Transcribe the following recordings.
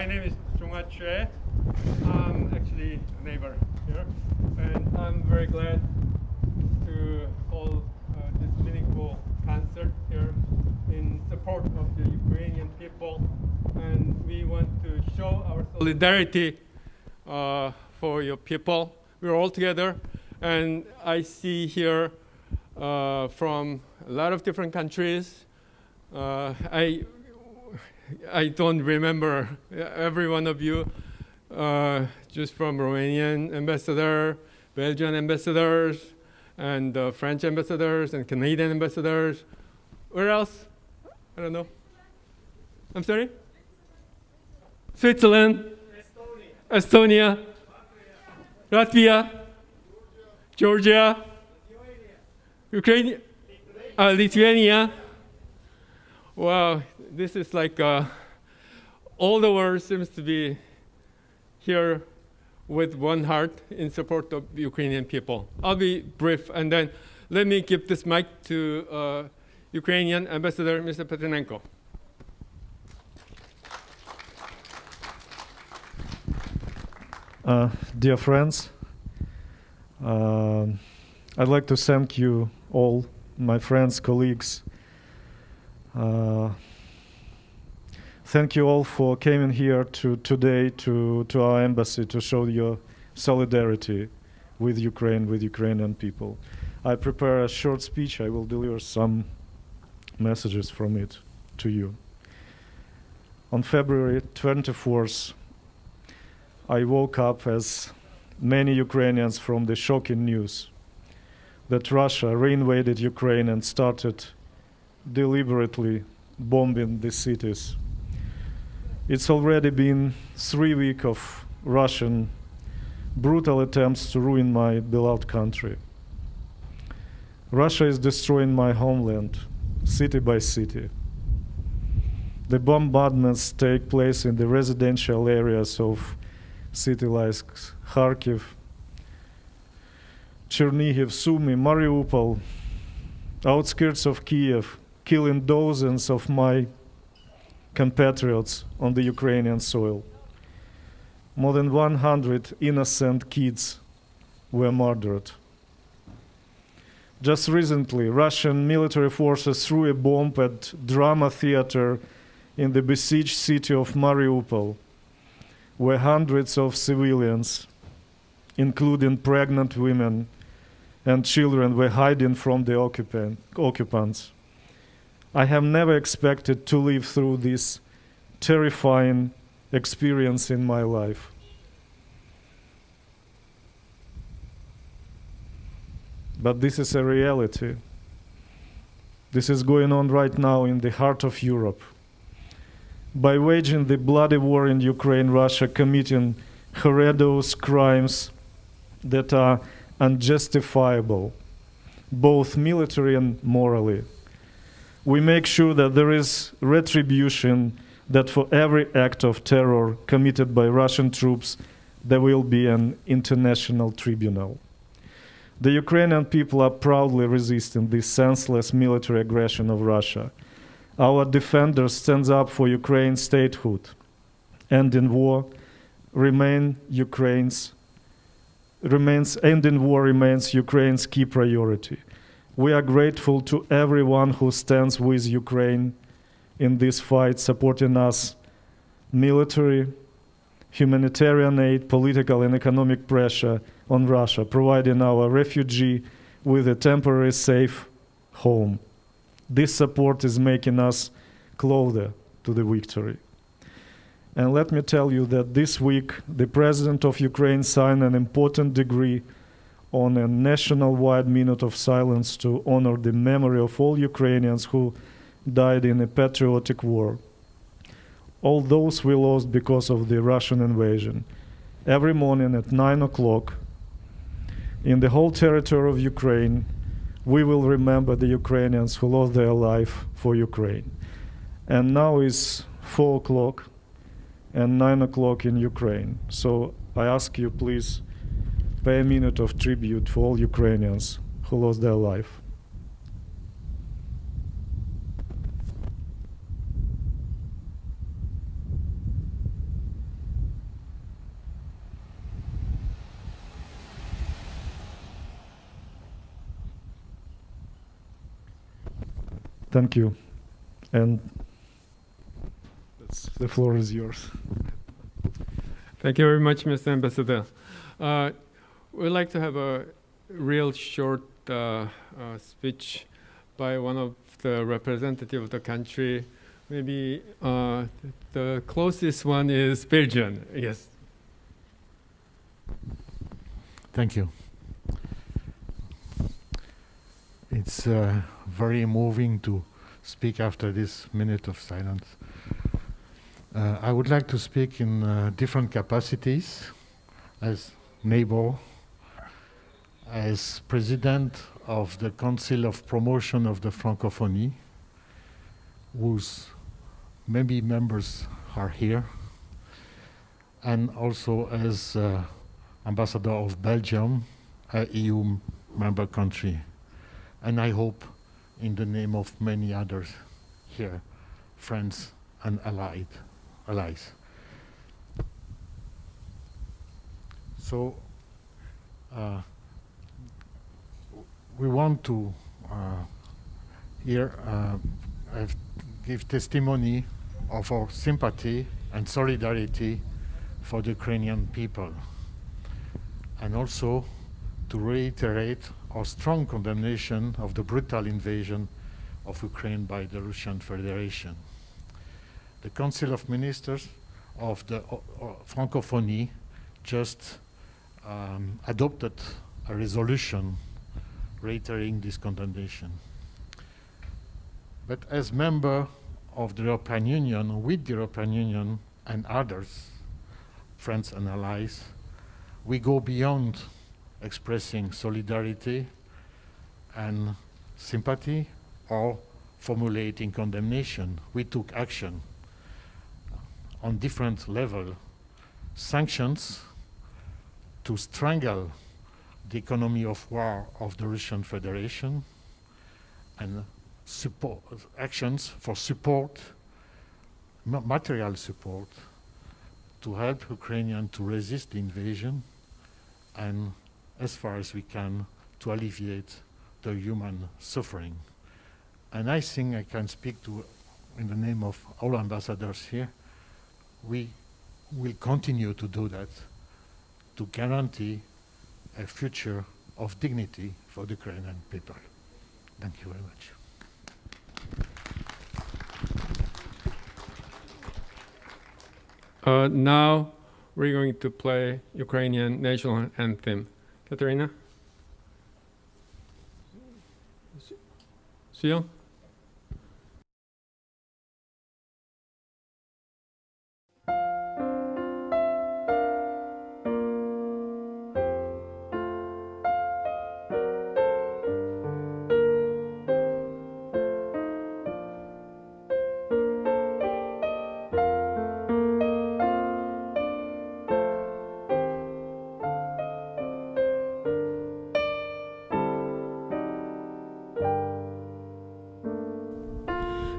My name is Jisun Choi. I'm actually a neighbor here, and I'm very glad to hold this meaningful concert here in support of the Ukrainian people. And we want to show our solidarity for your people. We're all together, and I see here from a lot of different countries. I don't remember every one of you, just from Romanian ambassador, Belgian ambassadors, and French ambassadors, and Canadian ambassadors. Where else? I don't know. I'm sorry? Switzerland, Estonia, Latvia, Georgia, Ukraine, Lithuania. Wow, this is like all the world seems to be here with one heart in support of Ukrainian people. I'll be brief, and then let me give this mic to Ukrainian Ambassador Mr. Petrenenko. Dear friends, I'd like to thank you all, my friends, colleagues. Thank you all for coming here today to our embassy to show your solidarity with Ukraine, with Ukrainian people. I prepare a short speech. I will deliver some messages from it to you. On February 24th, I woke up, as many Ukrainians, from the shocking news that Russia reinvaded Ukraine and started deliberately bombing the cities. It's already been 3 weeks of Russian brutal attempts to ruin my beloved country. Russia is destroying my homeland, city by city. The bombardments take place in the residential areas of cities like Kharkiv, Chernihiv, Sumy, Mariupol, outskirts of Kiev, killing dozens of my compatriots on the Ukrainian soil. More than 100 innocent kids were murdered. Just recently, Russian military forces threw a bomb at drama theater in the besieged city of Mariupol, where hundreds of civilians, including pregnant women and children, were hiding from the occupants. I have never expected to live through this terrifying experience in my life. But this is a reality. This is going on right now in the heart of Europe. By waging the bloody war in Ukraine, Russia committing horrendous crimes that are unjustifiable, both military and morally. We make sure that there is retribution, that for every act of terror committed by Russian troops, there will be an international tribunal. The Ukrainian people are proudly resisting this senseless military aggression of Russia. Our defenders stand up for Ukraine's statehood. Ending war remains Ukraine's key priority. We are grateful to everyone who stands with Ukraine in this fight, supporting us military, humanitarian aid, political and economic pressure on Russia, providing our refugee with a temporary safe home. This support is making us closer to the victory. And let me tell you that this week, the President of Ukraine signed an important decree on a national-wide minute of silence to honor the memory of all Ukrainians who died in a patriotic war. All those we lost because of the Russian invasion. Every morning at 9 o'clock, in the whole territory of Ukraine, we will remember the Ukrainians who lost their life for Ukraine. And now is 4 o'clock and 9 o'clock in Ukraine. So I ask you, please, pay a minute of tribute for all Ukrainians who lost their life. Thank you. And the floor is yours. Thank you very much, Mr. Ambassador. We'd like to have a real short speech by one of the representatives of the country. Maybe the closest one is Belgium. Yes. Thank you. It's very moving to speak after this minute of silence. I would like to speak in different capacities, as neighbor, as president of the Council of Promotion of the Francophonie, whose many members are here, and also as ambassador of Belgium, a EU member country, and I hope in the name of many others here, friends and allies. So we want to here give testimony of our sympathy and solidarity for the Ukrainian people, and also to reiterate our strong condemnation of the brutal invasion of Ukraine by the Russian Federation. The Council of Ministers of the Francophonie just adopted a resolution reiterating this condemnation. But as member of the European Union, with the European Union and others, friends and allies, we go beyond expressing solidarity and sympathy or formulating condemnation. We took action on different levels. Sanctions to strangle the economy of war of the Russian Federation, and support actions for support, material support, to help Ukrainians to resist the invasion, and as far as we can, to alleviate the human suffering. And I think I can speak in the name of all ambassadors here. We will continue to do that to guarantee a future of dignity for the Ukrainian people. Thank you very much. Now we're going to play Ukrainian national anthem. Kateryna? Suyeong?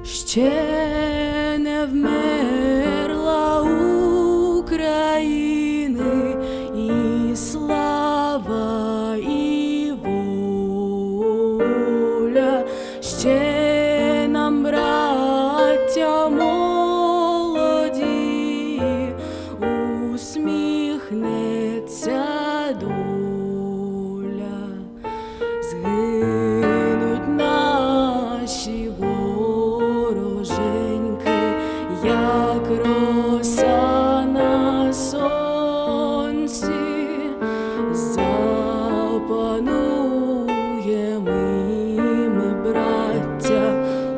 Ще не вмерла України і слава, і воля, ще нам, браття молоді, усміхнеться доля, згинуть наші як роса на сонці, запануємо ми, браття,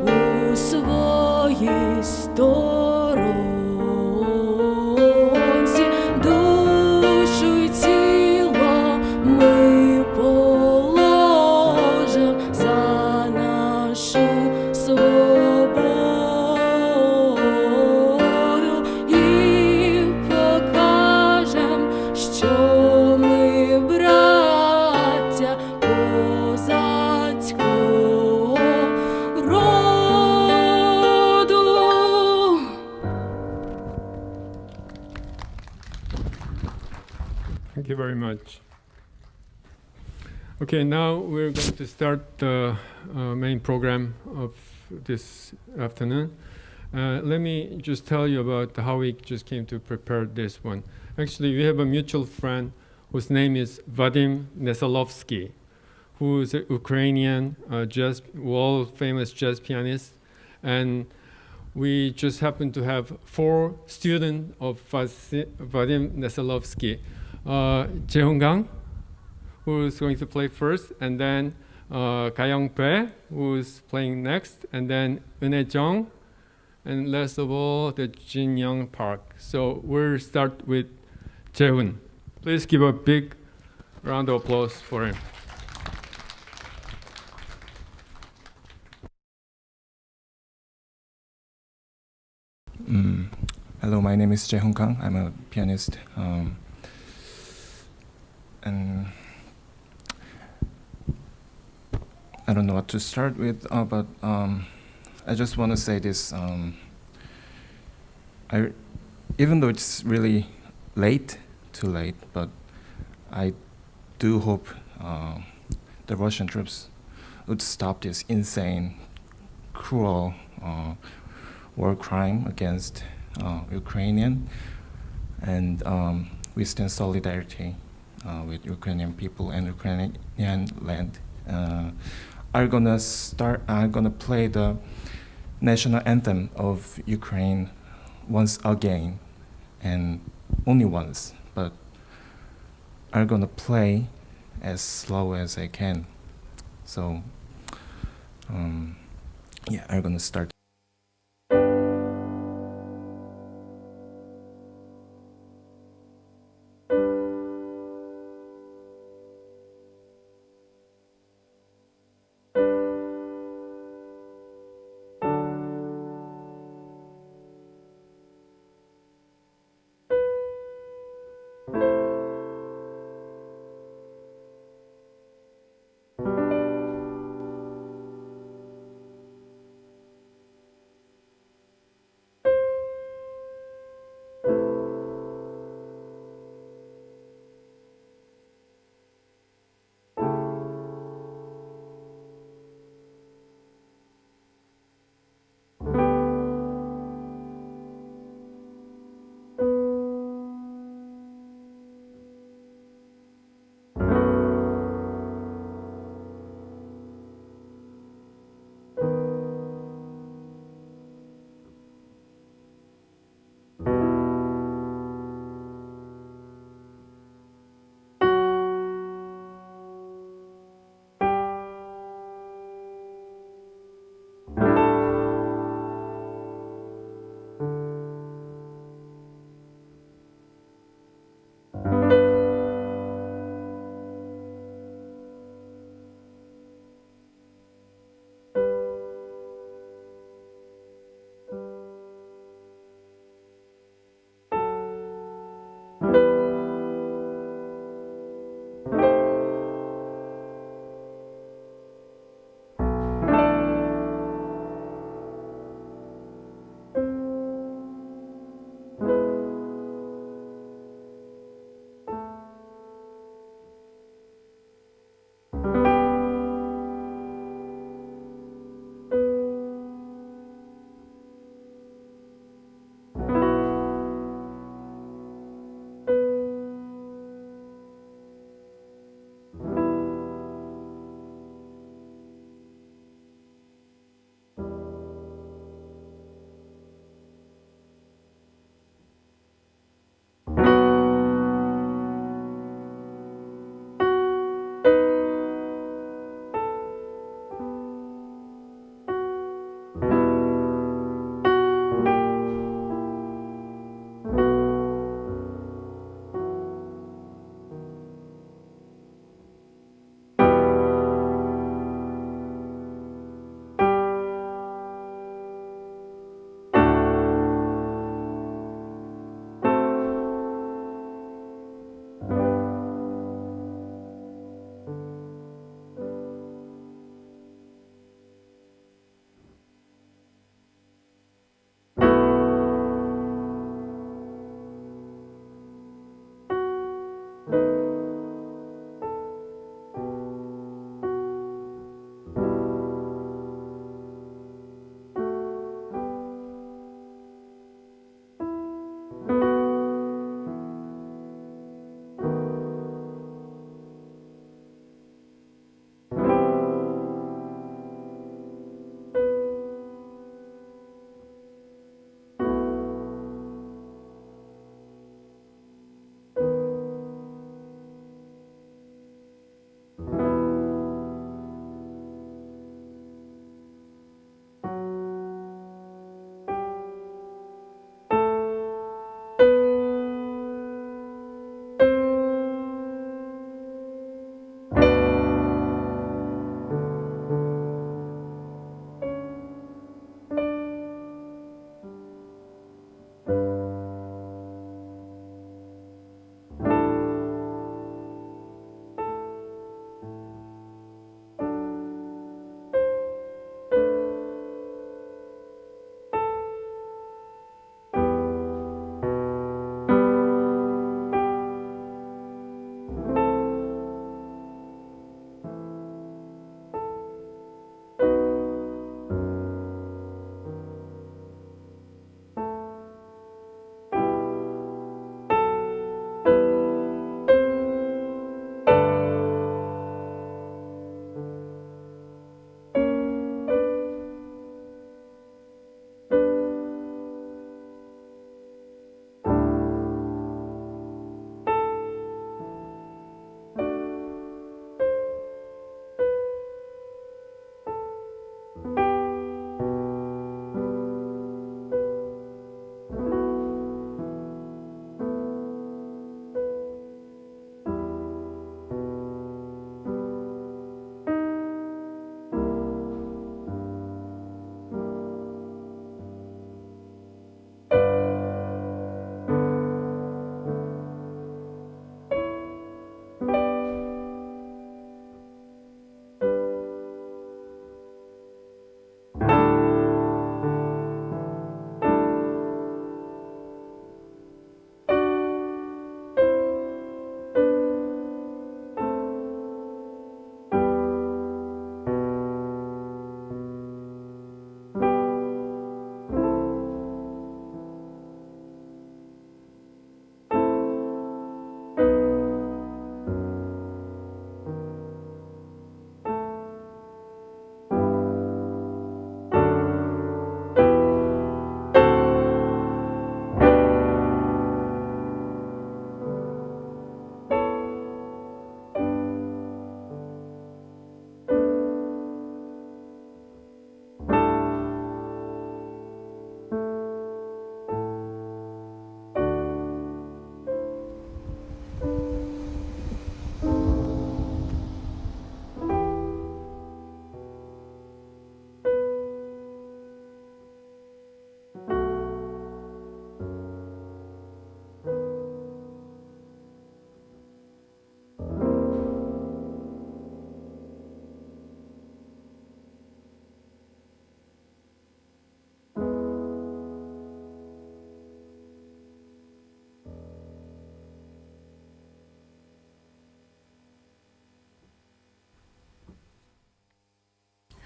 у своїй сторонці, душу й тіло ми положим за нашу свободу. Thank you very much. Okay, now we're going to start the main program of this afternoon. Let me just tell you about how we just came to prepare this one. Actually, we have a mutual friend whose name is Vadim Neselovskyi, who is a Ukrainian world-famous jazz pianist. And we just happen to have 4 students of Vadim Neselovskyi. Jaehun Kang, who is going to play first, and then Gayoung Bae, who is playing next, and then Eunhye Jeong, and last of all, the Jin Young Park. So we'll start with Jaehun. Please give a big round of applause for him. Hello, my name is Jaehun Kang. I'm a pianist. And I don't know what to start with, but I just want to say this. Even though it's really too late, but I do hope the Russian troops would stop this insane, cruel war crime against Ukrainian, and we stand solidarity with Ukrainian people and Ukrainian land. I'm gonna play the national anthem of Ukraine once again, and only once, but I'm gonna play as slow as I can. So yeah, I'm gonna start.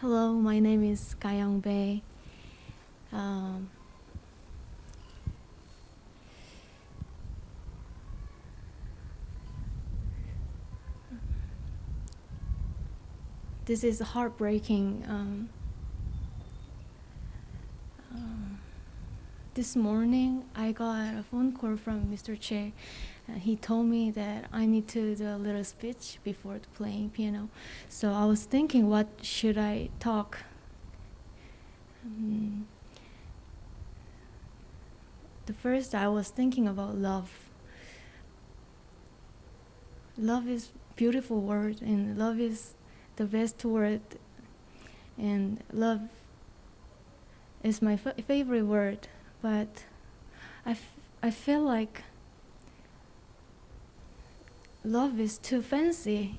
Hello, my name is Gayoung Bae. Um, this is heartbreaking. This morning, I got a phone call from Mr. Choi. He told me that I need to do a little speech before playing piano. So I was thinking, what should I talk? The first, I was thinking about love. Love is beautiful word, and love is the best word. And love is my favorite word. But I feel like love is too fancy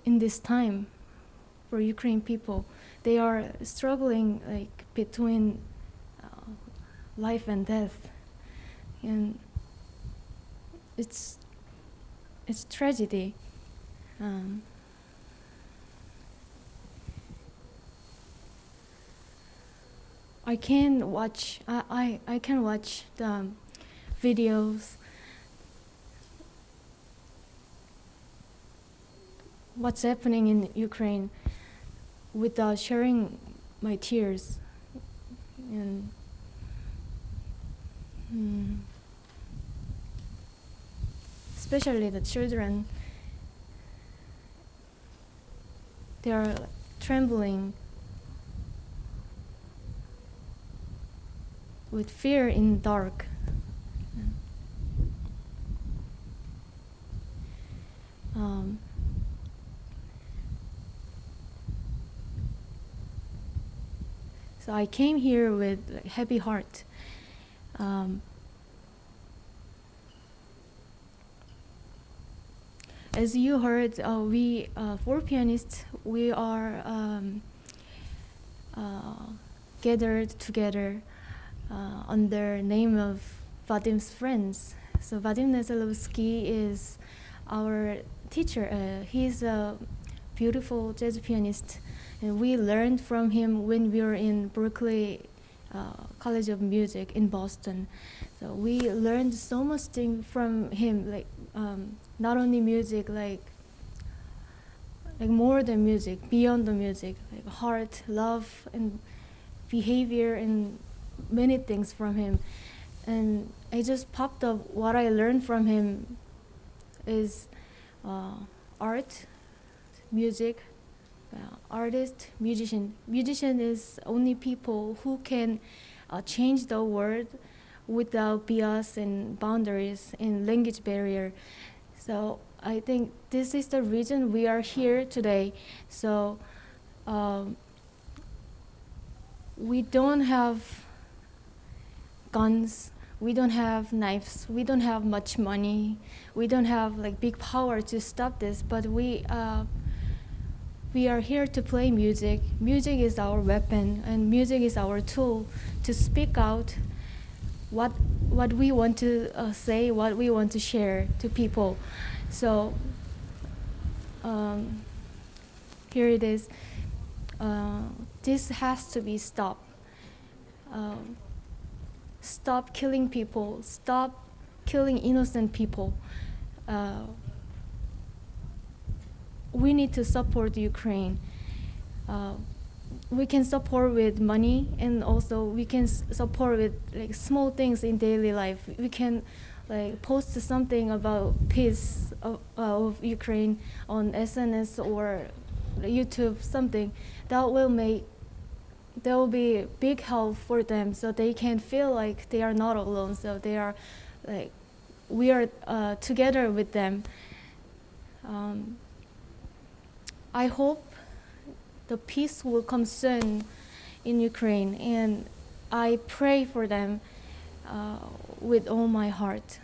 in this time for Ukrainian people. They are struggling like between life and death, and it's tragedy. I can watch the videos, what's happening in Ukraine, without sharing my tears. And especially the children, they are trembling with fear in dark. So I came here with a heavy heart. As you heard, we four pianists, we are gathered together under name of Vadim's friends. So Vadim Neselovskyi is our teacher. He's a beautiful jazz pianist, and we learned from him when we were in Berklee College of Music in Boston. So we learned so much thing from him, like not only music, like more than music, beyond the music, like heart, love, and behavior, and many things from him. And I just popped up what I learned from him is art, music, artist, musician. Musician is only people who can change the world without bias and boundaries and language barrier. So I think this is the reason we are here today. So we don't have guns, we don't have knives, we don't have much money, we don't have like big power to stop this, but we are here to play music. Music is our weapon, and music is our tool to speak out what we want to say, what we want to share to people. So here it is. This has to be stopped. Stop killing people. Stop killing innocent people. We need to support Ukraine. We can support with money, and also we can support with like small things in daily life. We can like post something about peace of Ukraine on SNS or YouTube, something that will be a big help for them, so they can feel like they are not alone. So they are like we are together with them. I hope the peace will come soon in Ukraine, and I pray for them with all my heart.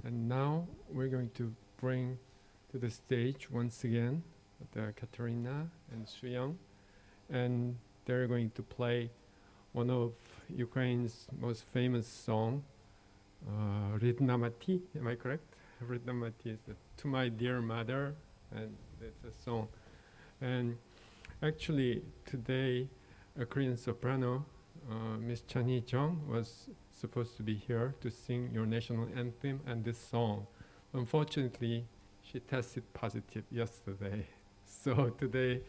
And now we're going to bring to the stage once again the Kateryna and Suyang, and they're going to play one of Ukraine's most famous song, Ridna Maty. Am I correct? Ridna Maty is To My Dear Mother, and it's a song. And actually today a Korean soprano, Miss Eunhye Jeong, was supposed to be here to sing your national anthem and this song. Unfortunately, she tested positive yesterday. So today,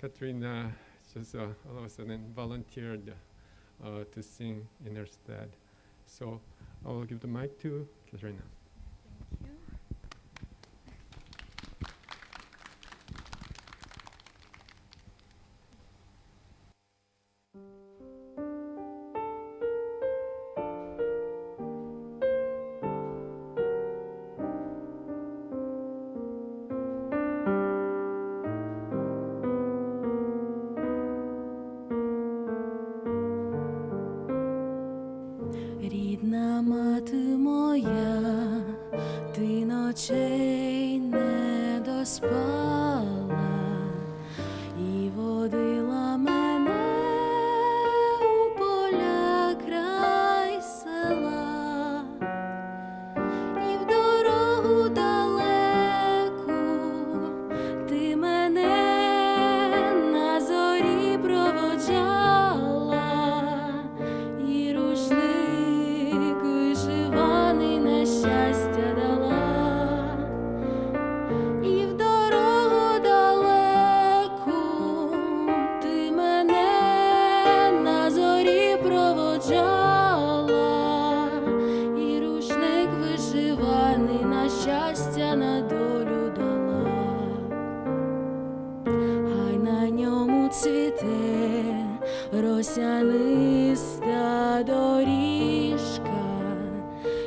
Kateryna just all of a sudden volunteered to sing in her stead. So I will give the mic to Kateryna. Рідна мати моя, ти ночей не доспала і водила мене у поля край села, і в дорогу далеку ти мене на зорі проводжала, і рушник вишиваний на щастя дала, і в дорогу далеку ти мене на зорі проводжала, і рушник вишиваний на щастя, на долю дала. Хай на ньому цвіте росяниста доріжка,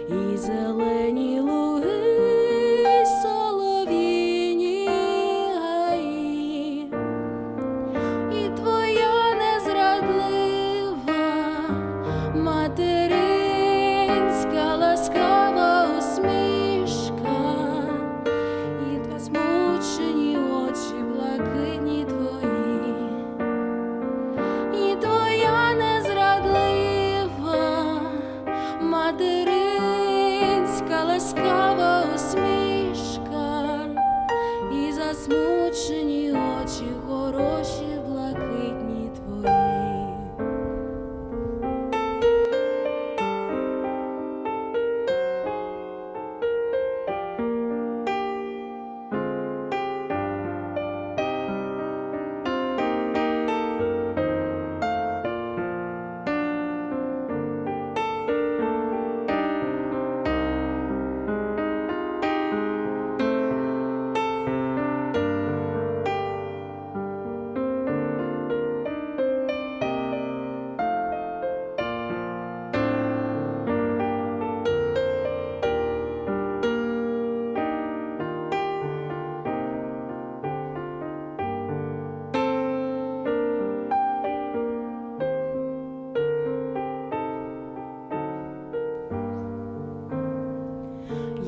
і зелені луги, солов'їні гаї, і твоя незрадлива материнська ласкава усмішка, і два змучені очі блакитні твої, і твоя незрадлива материнська ласкава усмішка, і засмучені очі хороші блакитні твої.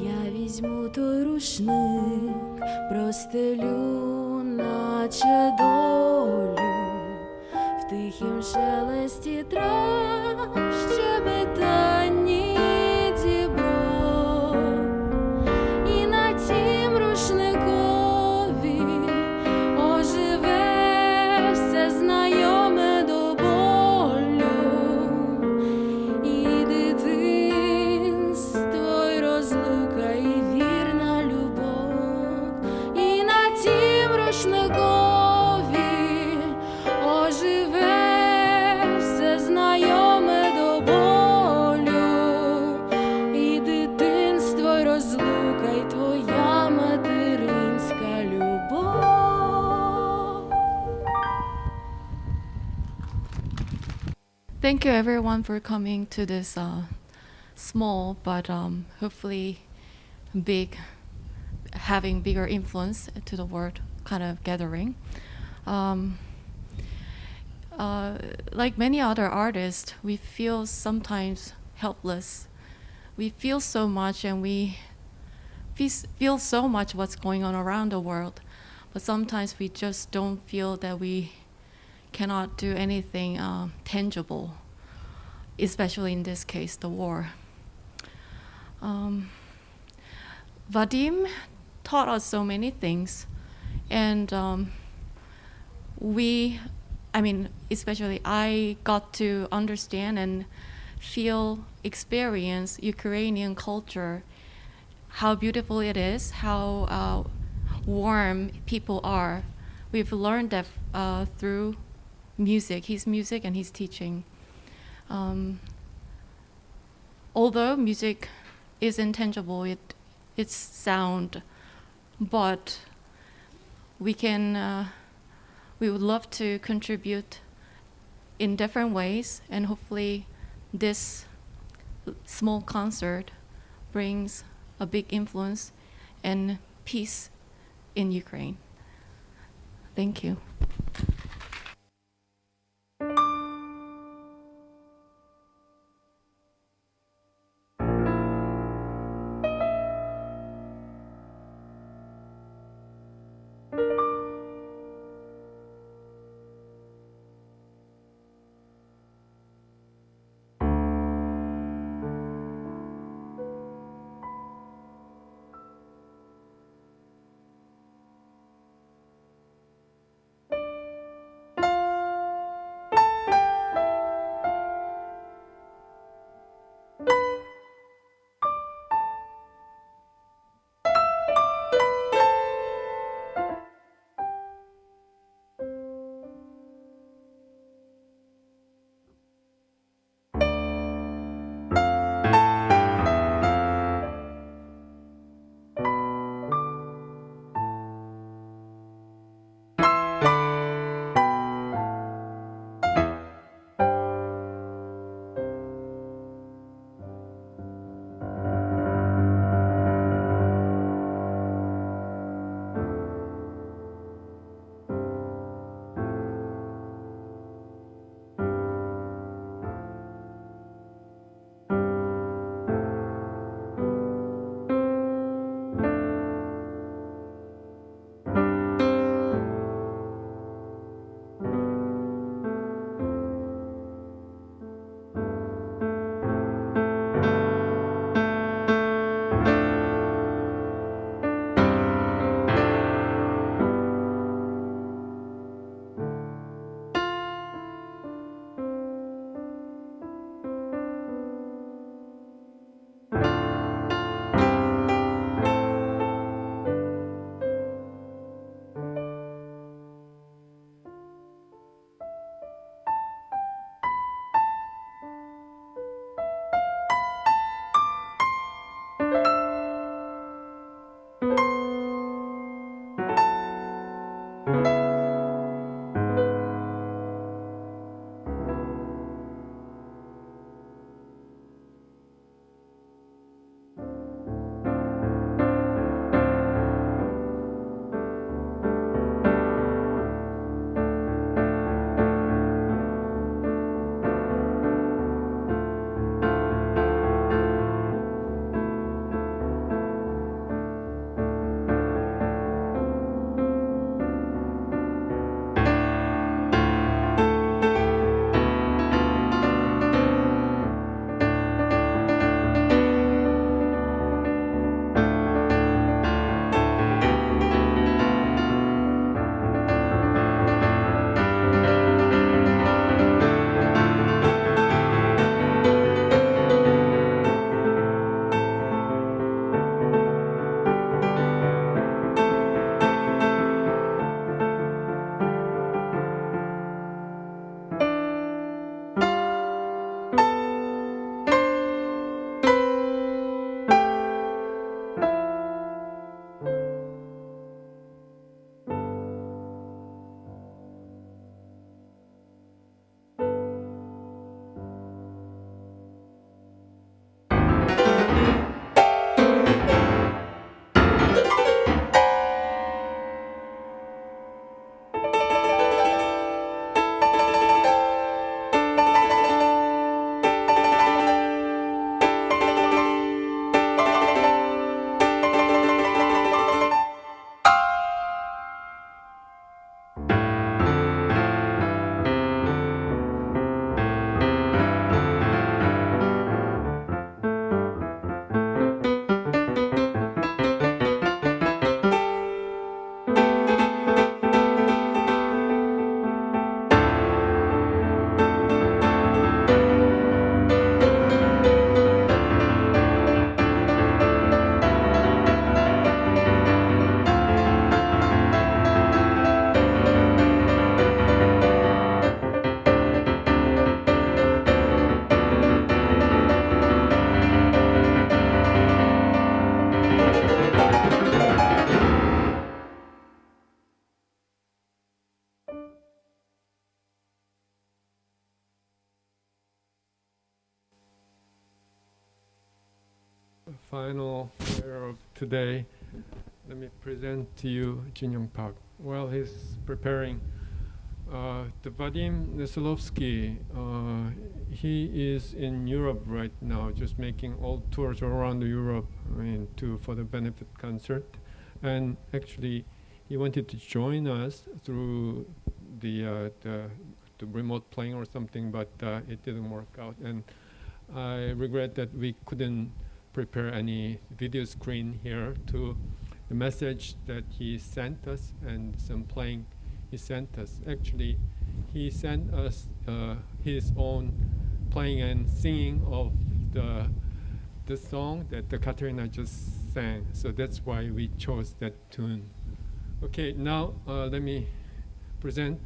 Я візьму той рушник, простелю, наче долю, в тихім шелесті трав, щебетанні дібро, і на тім рушникові оживе все знайоме до болю, і дитинство, й розлука, і вірна любов, і на тім рушникові оживе все знайоме до болю, і дитинство, й розлука, і твоя материнська любов. Thank you everyone for coming to this small but hopefully big, having bigger influence to the world kind of gathering. Like many other artists, we feel sometimes helpless. We feel so much and we feel so much what's going on around the world, but sometimes we just don't feel that we cannot do anything tangible, especially in this case, the war. Vadim taught us so many things, and especially I got to understand and experience Ukrainian culture, how beautiful it is, how warm people are. We've learned that through his music and his teaching. Although music is intangible, it's sound, but we would love to contribute in different ways, and hopefully this small concert brings a big influence and peace in Ukraine. Thank you. final player of today. Let me present to you Jaehun Park. While he's preparing, the Vadim Neselovskyi, he is in Europe right now, just making all tours around Europe, for the benefit concert. And actually, he wanted to join us through the remote playing or something, but it didn't work out. And I regret that we couldn't prepare any video screen here to the message that he sent us and some playing he sent us. Actually, he sent us his own playing and singing of the song that the Kateryna just sang. So that's why we chose that tune. Okay, now let me present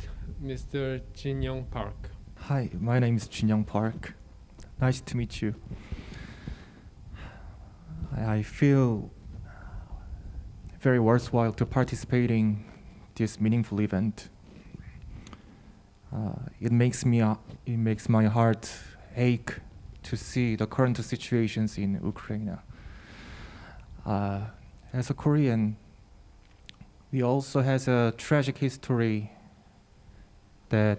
Mr. Jaehun Park. Hi, my name is Jaehun Park. Nice to meet you. I feel very worthwhile to participating this meaningful event. It makes my heart ache to see the current situations in Ukraine. As a Korean, we also has a tragic history that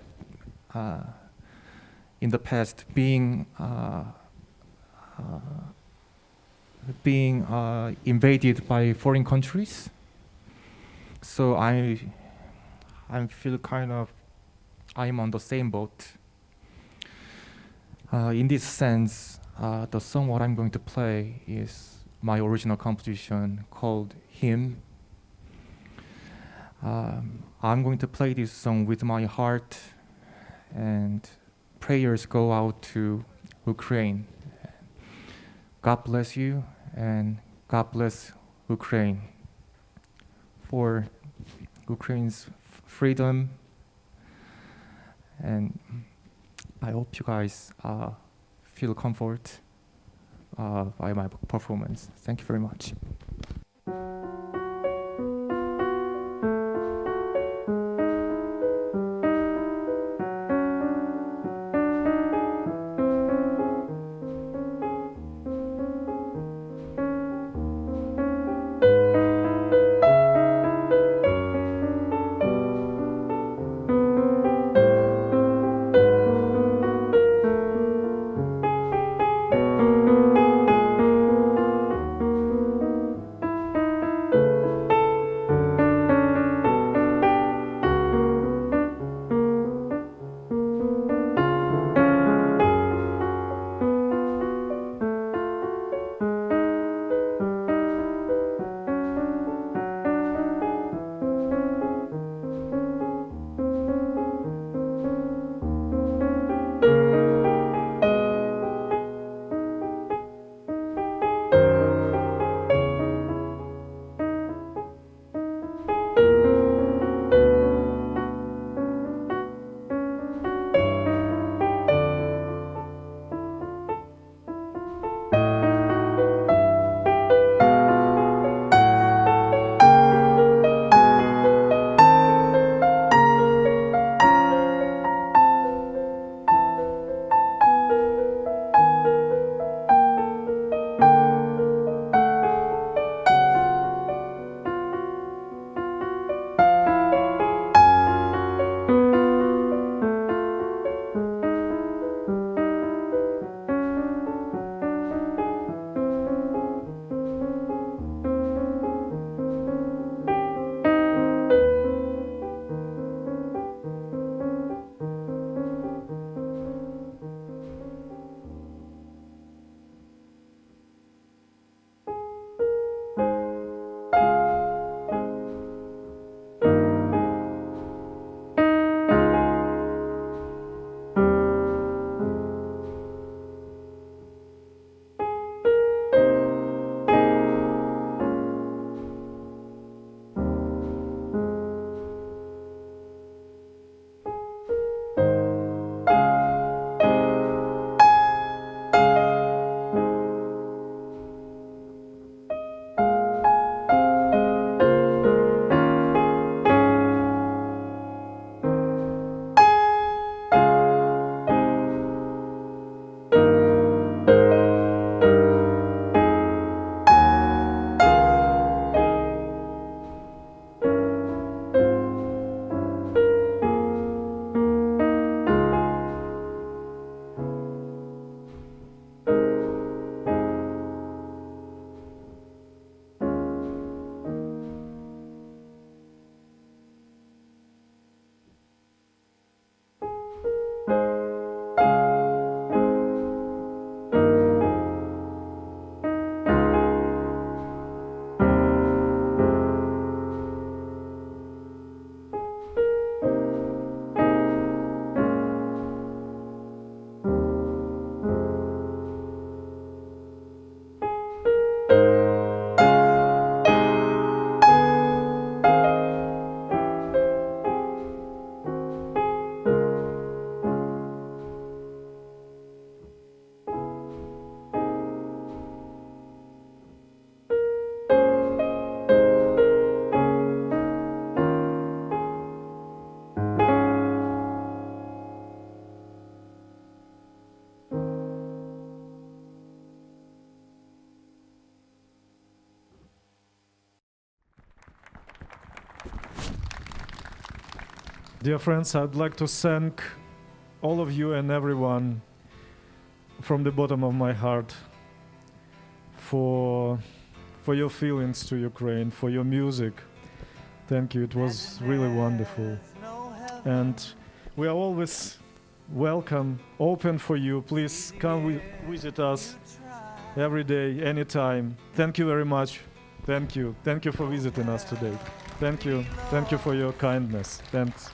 in the past being invaded by foreign countries. So I feel I'm on the same boat. In this sense, the song what I'm going to play is my original composition called Hymn. I'm going to play this song with my heart, and prayers go out to Ukraine. God bless you, and God bless Ukraine for Ukraine's freedom. And I hope you guys feel comfort by my performance. Thank you very much. Dear friends, I'd like to thank all of you and everyone from the bottom of my heart for your feelings to Ukraine, for your music. Thank you, it was really wonderful. And we are always welcome, open for you. Please come visit us every day, anytime. Thank you very much. Thank you. Thank you for visiting us today. Thank you. Thank you for your kindness. Thanks.